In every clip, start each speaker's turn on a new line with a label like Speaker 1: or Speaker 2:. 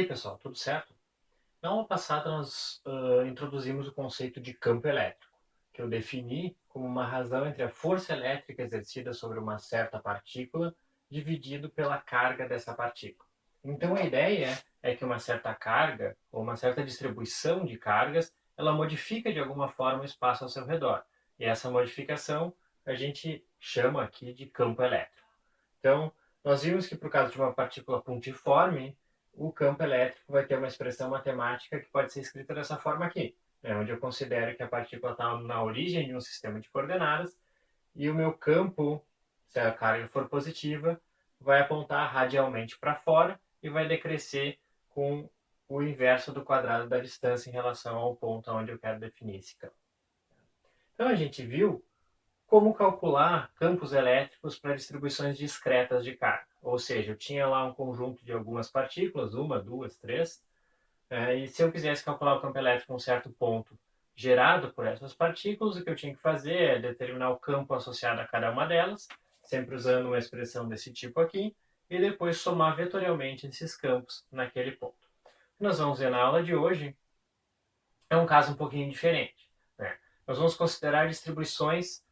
Speaker 1: aí, pessoal, tudo certo? Na aula passada, nós introduzimos o conceito de campo elétrico, que eu defini como uma razão entre a força elétrica exercida sobre uma certa partícula dividido pela carga dessa partícula. Então, a ideia é que uma certa carga, ou uma certa distribuição de cargas, ela modifica de alguma forma o espaço ao seu redor. E essa modificação a gente chama aqui de campo elétrico. Então, nós vimos que, por causa de uma partícula pontiforme, o campo elétrico vai ter uma expressão matemática que pode ser escrita dessa forma aqui, né, onde eu considero que a partícula está na origem de um sistema de coordenadas e o meu campo, se a carga for positiva, vai apontar radialmente para fora e vai decrescer com o inverso do quadrado da distância em relação ao ponto onde eu quero definir esse campo. Então, a gente viu como calcular campos elétricos para distribuições discretas de carga. Ou seja, eu tinha lá um conjunto de algumas partículas, uma, duas, três, e se eu quisesse calcular o campo elétrico em um certo ponto gerado por essas partículas, o que eu tinha que fazer é determinar o campo associado a cada uma delas, sempre usando uma expressão desse tipo aqui, e depois somar vetorialmente esses campos naquele ponto. O que nós vamos ver na aula de hoje é um caso um pouquinho diferente, né? Nós vamos considerar distribuições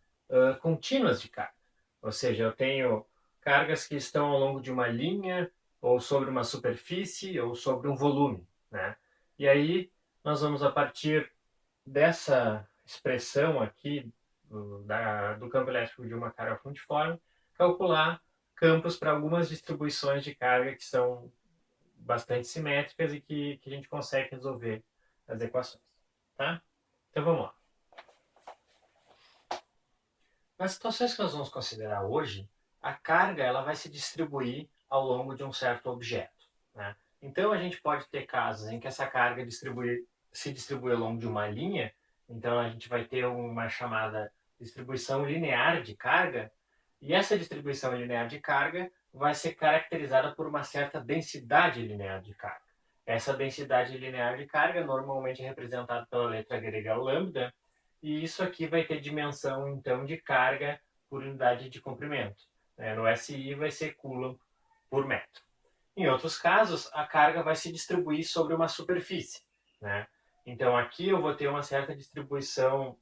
Speaker 1: contínuas de carga. Ou seja, eu tenho cargas que estão ao longo de uma linha, ou sobre uma superfície, ou sobre um volume, né? E aí nós vamos, a partir dessa expressão aqui do campo elétrico de uma carga pontiforme, calcular campos para algumas distribuições de carga que são bastante simétricas e que a gente consegue resolver as equações. Tá? Então vamos lá. Nas situações que nós vamos considerar hoje, a carga ela vai se distribuir ao longo de um certo objeto, né? Então a gente pode ter casos em que essa carga se distribui ao longo de uma linha, então a gente vai ter uma chamada distribuição linear de carga, e essa distribuição linear de carga vai ser caracterizada por uma certa densidade linear de carga. Essa densidade linear de carga normalmente é representada pela letra grega lambda, e isso aqui vai ter dimensão, então, de carga por unidade de comprimento. No SI vai ser Coulomb por metro. Em outros casos, a carga vai se distribuir sobre uma superfície, né? Então, aqui eu vou ter uma certa distribuição,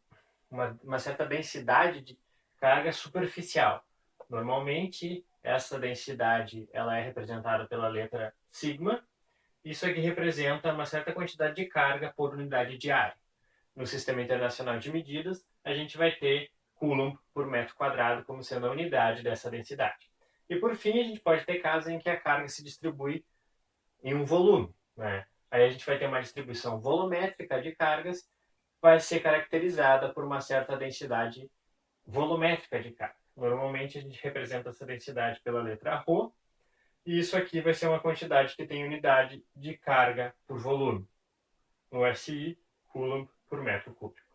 Speaker 1: uma certa densidade de carga superficial. Normalmente, essa densidade ela é representada pela letra sigma. Isso aqui representa uma certa quantidade de carga por unidade de área. No Sistema Internacional de Medidas, a gente vai ter Coulomb por metro quadrado como sendo a unidade dessa densidade. E por fim, a gente pode ter casos em que a carga se distribui em um volume, né? Aí a gente vai ter uma distribuição volumétrica de cargas, vai ser caracterizada por uma certa densidade volumétrica de carga. Normalmente a gente representa essa densidade pela letra ρ, e isso aqui vai ser uma quantidade que tem unidade de carga por volume. No SI, Coulomb por metro cúbico.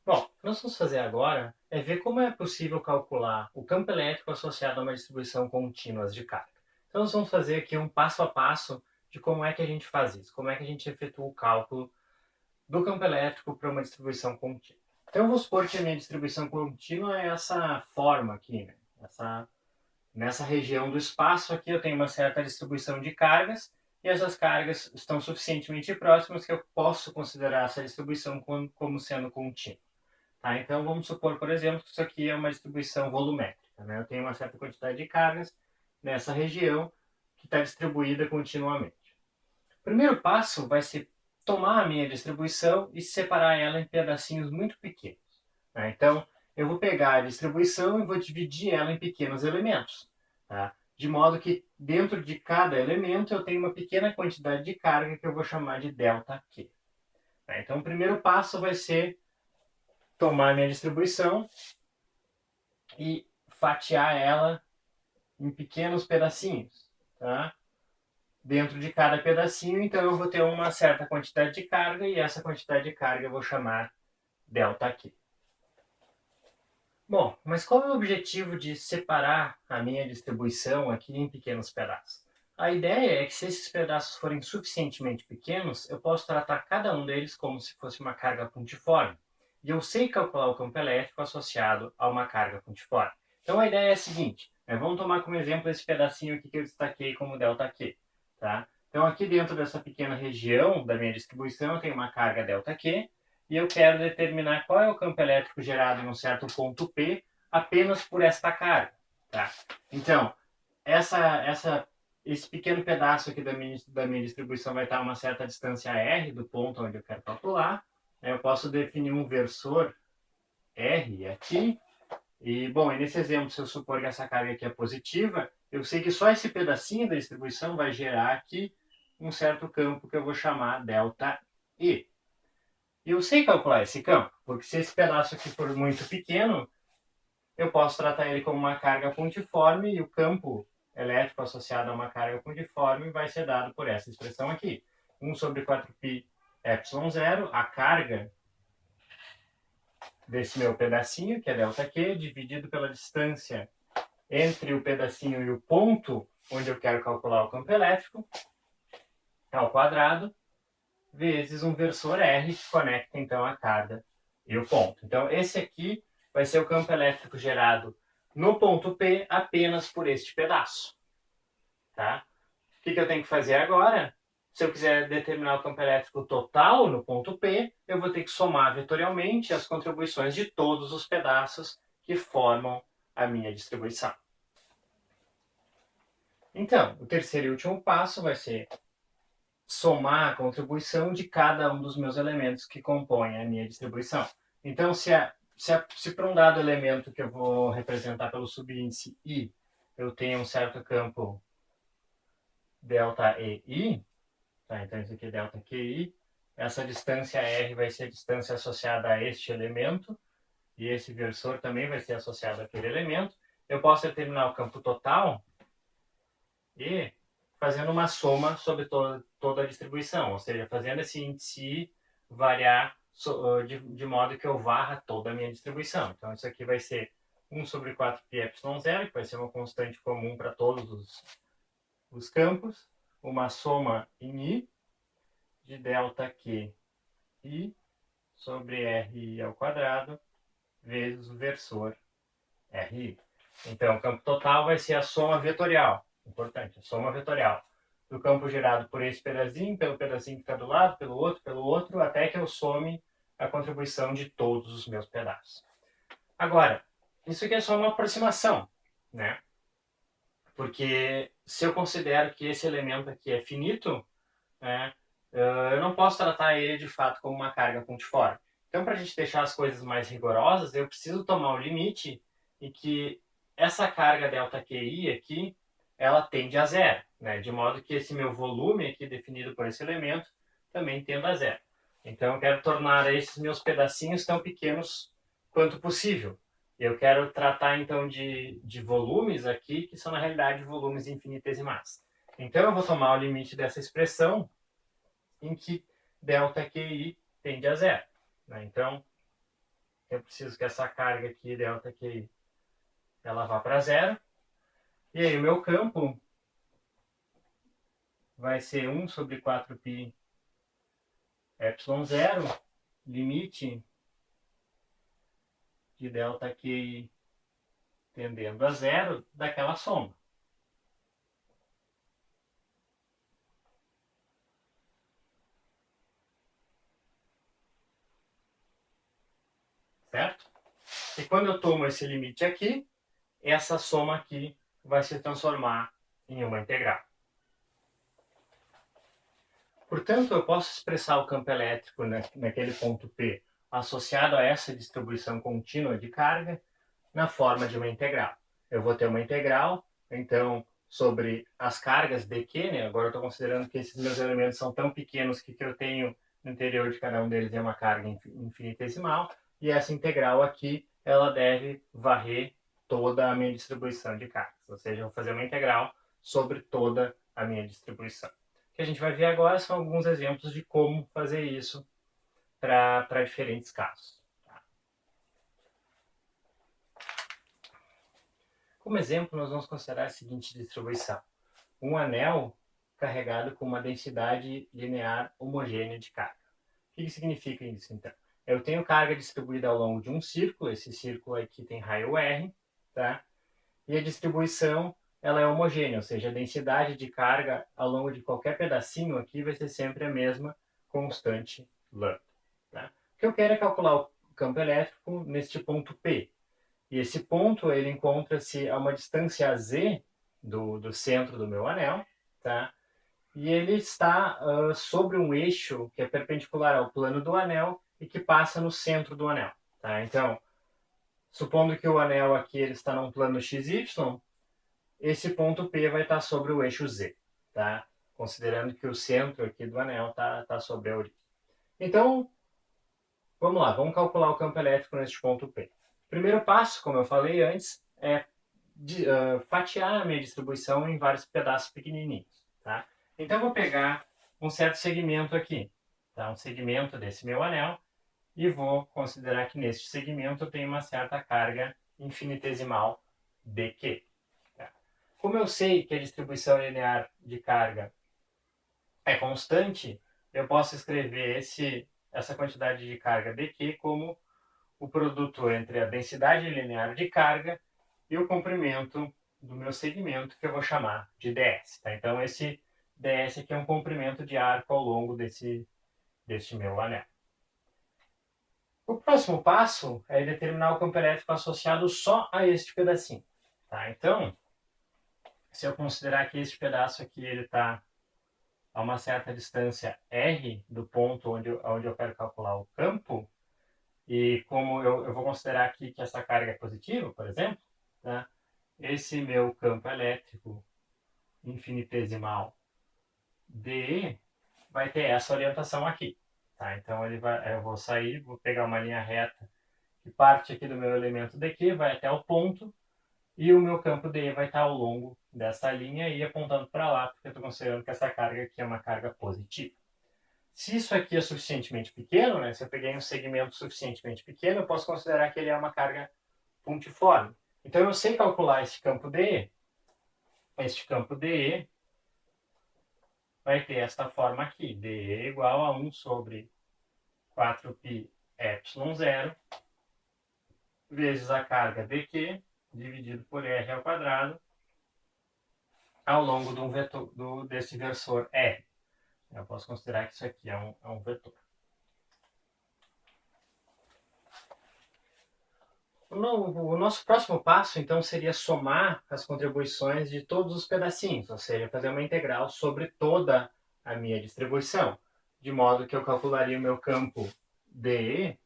Speaker 1: Bom, o que nós vamos fazer agora é ver como é possível calcular o campo elétrico associado a uma distribuição contínua de carga. Então, nós vamos fazer aqui um passo a passo de como é que a gente faz isso, como é que a gente efetua o cálculo do campo elétrico para uma distribuição contínua. Então, eu vou supor que a minha distribuição contínua é essa forma aqui, né? Nessa região do espaço aqui eu tenho uma certa distribuição de cargas, e essas cargas estão suficientemente próximas que eu posso considerar essa distribuição como sendo contínua. Tá? Então, vamos supor, por exemplo, que isso aqui é uma distribuição volumétrica, né? Eu tenho uma certa quantidade de cargas nessa região que está distribuída continuamente. O primeiro passo vai ser tomar a minha distribuição e separar ela em pedacinhos muito pequenos, né? Então, eu vou pegar a distribuição e vou dividir ela em pequenos elementos, tá? De modo que dentro de cada elemento eu tenho uma pequena quantidade de carga que eu vou chamar de ΔQ. Tá? Então, o primeiro passo vai ser tomar a minha distribuição e fatiar ela em pequenos pedacinhos, tá? Dentro de cada pedacinho, então eu vou ter uma certa quantidade de carga, e essa quantidade de carga eu vou chamar ΔQ. Bom, mas qual é o objetivo de separar a minha distribuição aqui em pequenos pedaços? A ideia é que, se esses pedaços forem suficientemente pequenos, eu posso tratar cada um deles como se fosse uma carga pontiforme. E eu sei calcular o campo elétrico associado a uma carga pontiforme. Então a ideia é a seguinte, vamos tomar como exemplo esse pedacinho aqui que eu destaquei como ΔQ. Tá? Então aqui dentro dessa pequena região da minha distribuição eu tenho uma carga ΔQ e eu quero determinar qual é o campo elétrico gerado em um certo ponto P apenas por esta carga. Tá? Então, esse pequeno pedaço aqui da minha distribuição vai estar a uma certa distância R do ponto onde eu quero calcular. Eu posso definir um versor R aqui. E, bom, nesse exemplo, se eu supor que essa carga aqui é positiva, eu sei que só esse pedacinho da distribuição vai gerar aqui um certo campo que eu vou chamar ΔE. E eu sei calcular esse campo, porque se esse pedaço aqui for muito pequeno, eu posso tratar ele como uma carga pontiforme e o campo elétrico associado a uma carga pontiforme vai ser dado por essa expressão aqui. 1 sobre 4π ε0, a carga desse meu pedacinho, que é ΔQ, dividido pela distância entre o pedacinho e o ponto onde eu quero calcular o campo elétrico, ao quadrado, vezes um versor R, que conecta então a carga e o ponto. Então esse aqui vai ser o campo elétrico gerado no ponto P apenas por este pedaço. Tá? O que eu tenho que fazer agora? Se eu quiser determinar o campo elétrico total no ponto P, eu vou ter que somar vetorialmente as contribuições de todos os pedaços que formam a minha distribuição. Então, o terceiro e último passo vai ser somar a contribuição de cada um dos meus elementos que compõem a minha distribuição. Então, se para um dado elemento que eu vou representar pelo subíndice I, eu tenho um certo campo ΔEI, tá? Então isso aqui é ΔQI, essa distância R vai ser a distância associada a este elemento, e esse versor também vai ser associado àquele elemento. Eu posso determinar o campo total e fazendo uma soma sobre toda a distribuição, ou seja, fazendo esse índice I variar de modo que eu varra toda a minha distribuição. Então isso aqui vai ser 1 sobre 4πε0, que vai ser uma constante comum para todos os campos, uma soma em I de ΔQI sobre RI ao quadrado vezes o versor RI. Então, o campo total vai ser a soma vetorial. Importante, a soma vetorial do campo gerado por esse pedacinho, pelo pedacinho que está do lado, pelo outro, até que eu some a contribuição de todos os meus pedaços. Agora, isso aqui é só uma aproximação, né? Porque se eu considero que esse elemento aqui é finito, né, eu não posso tratar ele de fato como uma carga pontiforme. Então, para a gente deixar as coisas mais rigorosas, eu preciso tomar o limite em que essa carga ΔQI aqui, ela tende a zero, né? De modo que esse meu volume aqui definido por esse elemento também tende a zero. Então, eu quero tornar esses meus pedacinhos tão pequenos quanto possível. Eu quero tratar, então, de volumes aqui, que são, na realidade, volumes infinitesimais. Então, eu vou tomar o limite dessa expressão em que ΔQI tende a zero. Né? Então, eu preciso que essa carga aqui, ΔQI, ela vá para zero. E aí o meu campo vai ser 1 sobre 4π ε0, limite de ΔQI tendendo a zero daquela soma. Certo? E quando eu tomo esse limite aqui, essa soma aqui vai se transformar em uma integral. Portanto, eu posso expressar o campo elétrico naquele ponto P associado a essa distribuição contínua de carga na forma de uma integral. Eu vou ter uma integral, então, sobre as cargas dQ, né? Agora eu estou considerando que esses meus elementos são tão pequenos que eu tenho no interior de cada um deles é uma carga infinitesimal, e essa integral aqui, ela deve varrer toda a minha distribuição de cargas, ou seja, eu vou fazer uma integral sobre toda a minha distribuição. O que a gente vai ver agora são alguns exemplos de como fazer isso para diferentes casos. Como exemplo, nós vamos considerar a seguinte distribuição. Um anel carregado com uma densidade linear homogênea de carga. O que significa isso, então? Eu tenho carga distribuída ao longo de um círculo, esse círculo aqui tem raio R, tá? e a distribuição ela é homogênea, ou seja, a densidade de carga ao longo de qualquer pedacinho aqui vai ser sempre a mesma constante lambda. Tá? O que eu quero é calcular o campo elétrico neste ponto P. E esse ponto ele encontra-se a uma distância z do centro do meu anel, tá? E ele está sobre um eixo que é perpendicular ao plano do anel e que passa no centro do anel. Tá? Então, supondo que o anel aqui ele está num plano XY, esse ponto P vai estar sobre o eixo Z, tá? Considerando que o centro aqui do anel está sobre a origem. Então, vamos lá, vamos calcular o campo elétrico neste ponto P. Primeiro passo, como eu falei antes, é fatiar a minha distribuição em vários pedaços pequenininhos. Tá? Então, eu vou pegar um certo segmento aqui, tá? Um segmento desse meu anel, e vou considerar que neste segmento eu tenho uma certa carga infinitesimal dQ. Tá? Como eu sei que a distribuição linear de carga é constante, eu posso escrever essa quantidade de carga dQ como o produto entre a densidade linear de carga e o comprimento do meu segmento, que eu vou chamar de ds. Tá? Então, esse ds aqui é um comprimento de arco ao longo deste meu anel. O próximo passo é determinar o campo elétrico associado só a este pedacinho. Tá? Então, se eu considerar que este pedaço aqui está a uma certa distância r do ponto onde eu quero calcular o campo, e como eu vou considerar aqui que essa carga é positiva, por exemplo, tá? Esse meu campo elétrico infinitesimal dE vai ter essa orientação aqui. Tá? Então eu vou sair, vou pegar uma linha reta que parte aqui do meu elemento dQ, vai até o ponto, e o meu campo dE vai estar ao longo dessa linha e apontando para lá, porque eu estou considerando que essa carga aqui é uma carga positiva. Se isso aqui é suficientemente pequeno, né, se eu peguei um segmento suficientemente pequeno, eu posso considerar que ele é uma carga pontiforme. Então eu sei calcular esse campo dE. Este campo dE vai ter esta forma aqui, dE igual a 1 sobre 4π ε0 vezes a carga dQ dividido por R ao quadrado ao longo de desse versor R. Eu posso considerar que isso aqui é um vetor. O nosso próximo passo, então, seria somar as contribuições de todos os pedacinhos, ou seja, fazer uma integral sobre toda a minha distribuição, de modo que eu calcularia o meu campo DE,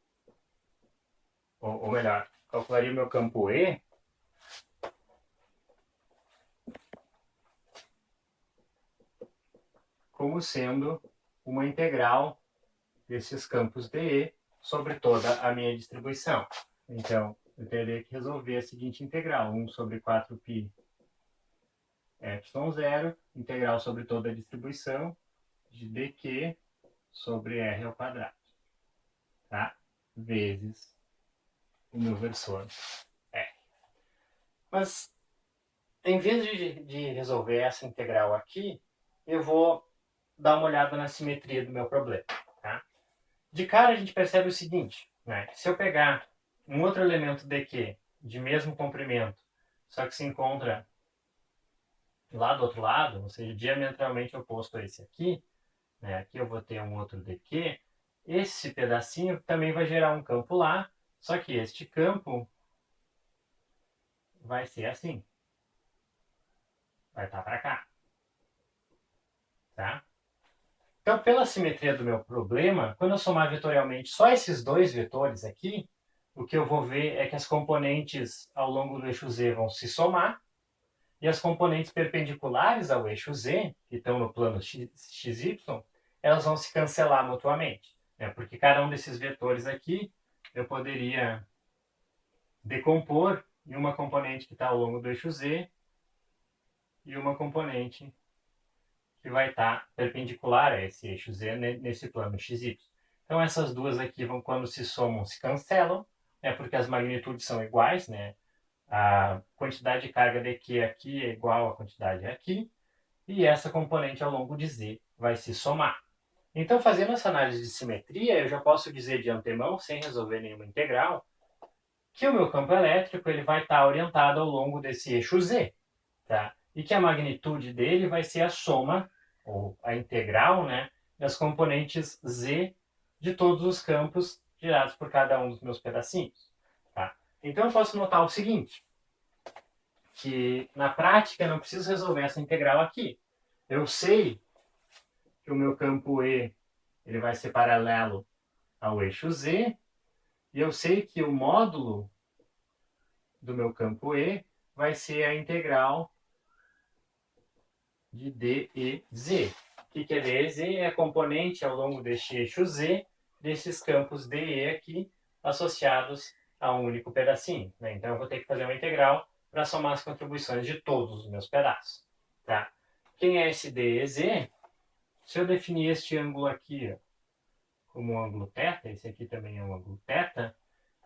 Speaker 1: ou melhor, calcularia o meu campo E, como sendo uma integral desses campos DE sobre toda a minha distribuição. Então, eu teria que resolver a seguinte integral, 1 sobre 4π ε0, integral sobre toda a distribuição de dQ sobre R ao quadrado, tá? Vezes o meu versor R. Mas, em vez de resolver essa integral aqui, eu vou dar uma olhada na simetria do meu problema, tá? De cara, a gente percebe o seguinte, né? Se eu pegar um outro elemento dQ de mesmo comprimento, só que se encontra lá do outro lado, ou seja, diametralmente oposto a esse aqui, né? Aqui eu vou ter um outro dQ, esse pedacinho também vai gerar um campo lá, só que este campo vai ser assim. Vai estar para cá. Tá? Então, pela simetria do meu problema, quando eu somar vetorialmente só esses dois vetores aqui, o que eu vou ver é que as componentes ao longo do eixo Z vão se somar, e as componentes perpendiculares ao eixo Z, que estão no plano XY, elas vão se cancelar mutuamente. Né? Porque cada um desses vetores aqui, eu poderia decompor em uma componente que está ao longo do eixo Z e uma componente que vai estar perpendicular a esse eixo Z nesse plano XY. Então essas duas aqui vão, quando se somam, se cancelam, porque as magnitudes são iguais, né? A quantidade de carga dQ aqui é igual à quantidade aqui, e essa componente ao longo de Z vai se somar. Então, fazendo essa análise de simetria, eu já posso dizer de antemão, sem resolver nenhuma integral, que o meu campo elétrico ele vai estar orientado ao longo desse eixo Z, tá? E que a magnitude dele vai ser a soma, ou a integral, né, das componentes Z de todos os campos gerados por cada um dos meus pedacinhos. Tá? Então eu posso notar o seguinte, que na prática eu não preciso resolver essa integral aqui. Eu sei que o meu campo E ele vai ser paralelo ao eixo Z, e eu sei que o módulo do meu campo E vai ser a integral de DEZ. O que é DEZ? É a componente ao longo deste eixo Z, desses campos DE aqui, associados a um único pedacinho. Né? Então eu vou ter que fazer uma integral para somar as contribuições de todos os meus pedaços. Tá? Quem é esse DEZ? Se eu definir este ângulo aqui ó, como um ângulo θ, esse aqui também é um ângulo θ,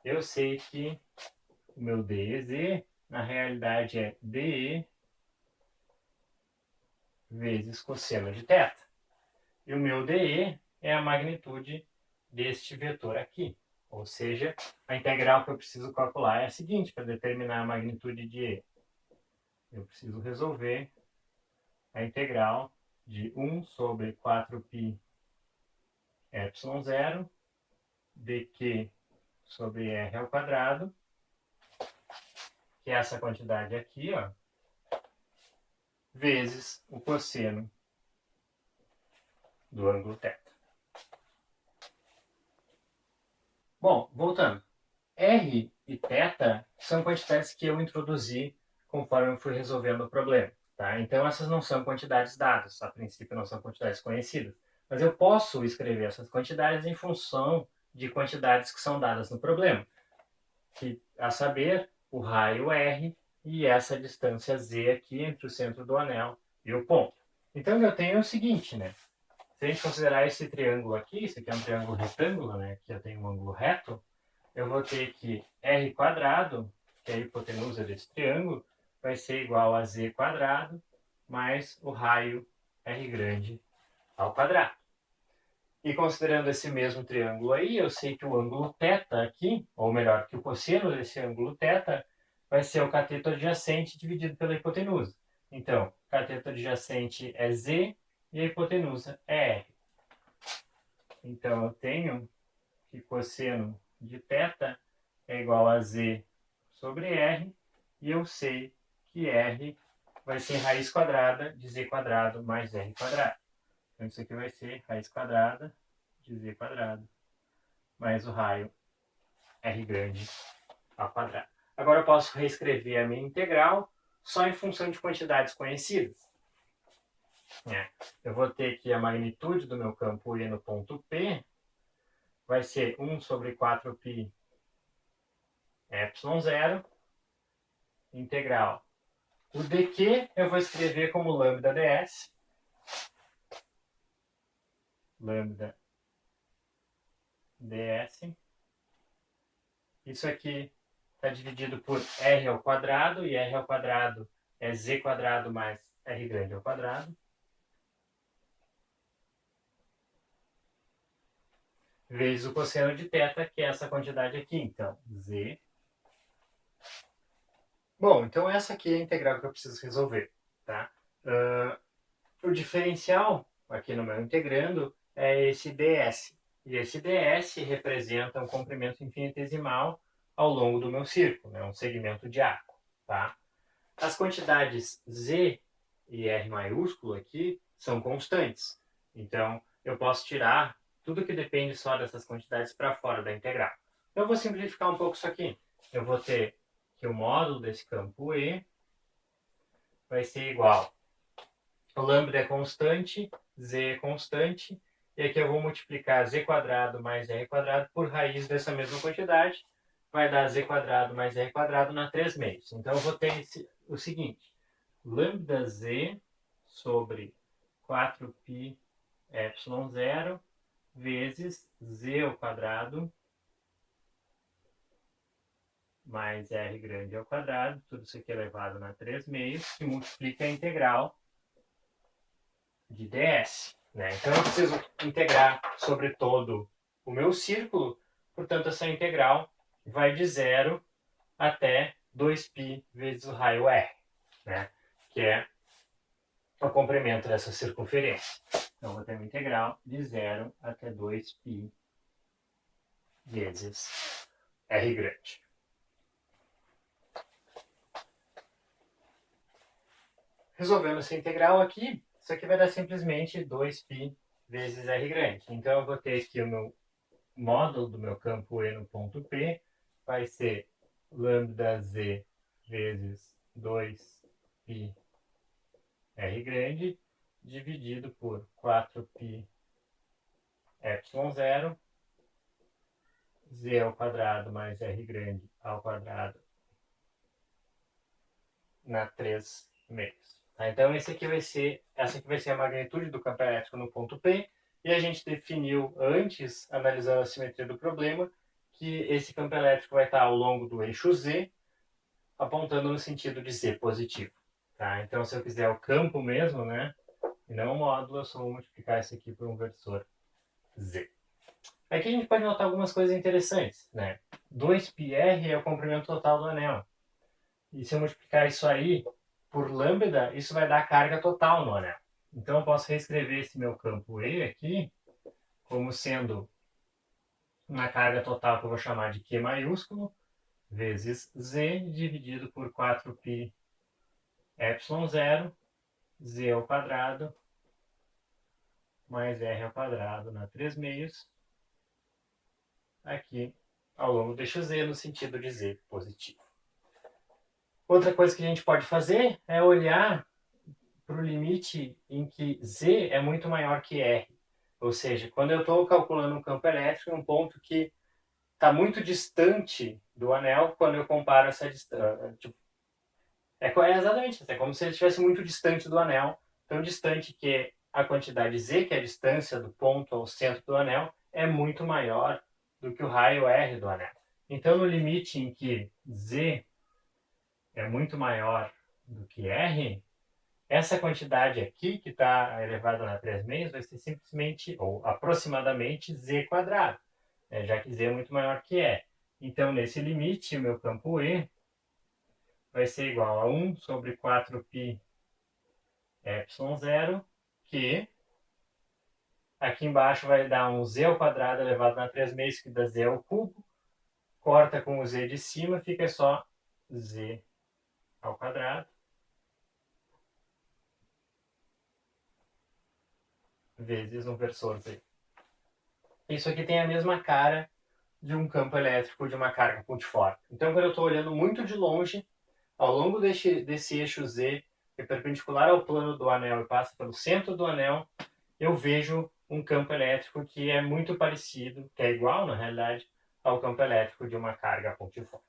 Speaker 1: eu sei que o meu DEZ, na realidade, é DE vezes cosseno de θ. E o meu DE é a magnitude deste vetor aqui. Ou seja, a integral que eu preciso calcular é a seguinte, para determinar a magnitude de E. Eu preciso resolver a integral de 1 sobre 4π ε0 dq sobre r ao quadrado, que é essa quantidade aqui, ó, vezes o cosseno do ângulo θ. Bom, voltando. R e θ são quantidades que eu introduzi conforme eu fui resolvendo o problema. Tá? Então, essas não são quantidades dadas, a princípio não são quantidades conhecidas. Mas eu posso escrever essas quantidades em função de quantidades que são dadas no problema, que, a saber, o raio R e essa distância Z aqui entre o centro do anel e o ponto. Então, eu tenho o seguinte, né? Se a gente considerar esse triângulo aqui, esse aqui é um triângulo retângulo, né? Aqui eu tenho um ângulo reto, eu vou ter que r quadrado, que é a hipotenusa desse triângulo, vai ser igual a z quadrado mais o raio r grande ao quadrado. E considerando esse mesmo triângulo aí, eu sei que o ângulo θ aqui, ou melhor, que o cosseno desse ângulo θ vai ser o cateto adjacente dividido pela hipotenusa. Então, cateto adjacente é z e a hipotenusa é r. Então, eu tenho que cosseno de θ é igual a z sobre r, e eu sei que r vai ser raiz quadrada de z quadrado mais r quadrado. Então, isso aqui vai ser raiz quadrada de z quadrado mais o raio r grande ao quadrado. Agora eu posso reescrever a minha integral só em função de quantidades conhecidas. Eu vou ter que a magnitude do meu campo E no ponto P vai ser 1 sobre 4π ε0, integral. O dq eu vou escrever como lambda ds, lambda ds. Isso aqui está dividido por r ao quadrado, e r ao quadrado é z quadrado mais r grande ao quadrado, vezes o cosseno de θ, que é essa quantidade aqui, então, z. Bom, então essa aqui é a integral que eu preciso resolver, tá? O diferencial, aqui no meu integrando, é esse ds. E esse ds representa um comprimento infinitesimal ao longo do meu círculo, né? Um segmento de arco, tá? As quantidades z e r maiúsculo aqui são constantes. Então, eu posso tirar tudo que depende só dessas quantidades para fora da integral. Eu vou simplificar um pouco isso aqui. Eu vou ter que o módulo desse campo E vai ser igual. O lambda é constante, z é constante, e aqui eu vou multiplicar z quadrado mais r quadrado por raiz dessa mesma quantidade, vai dar z quadrado mais r quadrado na 3 meios. Então eu vou ter o seguinte, lambda z sobre 4π ε0 vezes z ao quadrado mais r grande ao quadrado, tudo isso aqui elevado na 3 meios, que multiplica a integral de ds. Né? Então eu preciso integrar sobre todo o meu círculo, portanto essa integral vai de 0 até 2π vezes o raio R, né? Que é o comprimento dessa circunferência. Então, vou ter uma integral de 0 até 2π vezes R grande. Resolvendo essa integral aqui, isso aqui vai dar simplesmente 2π vezes R grande. Então, eu vou ter aqui o meu módulo do meu campo E no ponto P, vai ser lambda z vezes 2π R grande, dividido por 4π ε0, z ao quadrado mais R grande ao quadrado na 3 meios. Tá? Então, essa aqui vai ser a magnitude do campo elétrico no ponto P, e a gente definiu antes, analisando a simetria do problema, que esse campo elétrico vai estar ao longo do eixo Z, apontando no sentido de Z positivo. Tá? Então, se eu quiser o campo mesmo, né, e não o módulo, eu só vou multiplicar isso aqui por um versor Z. Aqui a gente pode notar algumas coisas interessantes, né? 2πr é o comprimento total do anel. E se eu multiplicar isso aí por lambda, isso vai dar a carga total no anel. Então eu posso reescrever esse meu campo E aqui como sendo uma carga total que eu vou chamar de Q maiúsculo vezes Z dividido por 4π ε0, Z ao quadrado mais R ao quadrado na 3 meios, aqui ao longo do eixo Z, no sentido de Z positivo. Outra coisa que a gente pode fazer é olhar para o limite em que Z é muito maior que R. Ou seja, quando eu estou calculando um campo elétrico, é um ponto que está muito distante do anel quando eu comparo essa distância. É exatamente isso, é como se ele estivesse muito distante do anel, tão distante que a quantidade Z, que é a distância do ponto ao centro do anel, é muito maior do que o raio R do anel. Então, no limite em que Z é muito maior do que R, essa quantidade aqui, que está elevada na 3 meios, vai ser simplesmente, ou aproximadamente, Z quadrado, né, já que Z é muito maior que E. Então, nesse limite, o meu campo E vai ser igual a 1 sobre 4π ε0, que aqui embaixo vai dar um Z ao quadrado elevado na 3 meios, que dá Z ao cubo, corta com o Z de cima, fica só Z ao quadrado, vezes um versor Z. Isso aqui tem a mesma cara de um campo elétrico de uma carga pontiforme. Então, quando eu estou olhando muito de longe, ao longo desse eixo Z, que é perpendicular ao plano do anel e passa pelo centro do anel, eu vejo um campo elétrico que é muito parecido, que é igual, na realidade, ao campo elétrico de uma carga pontiforme.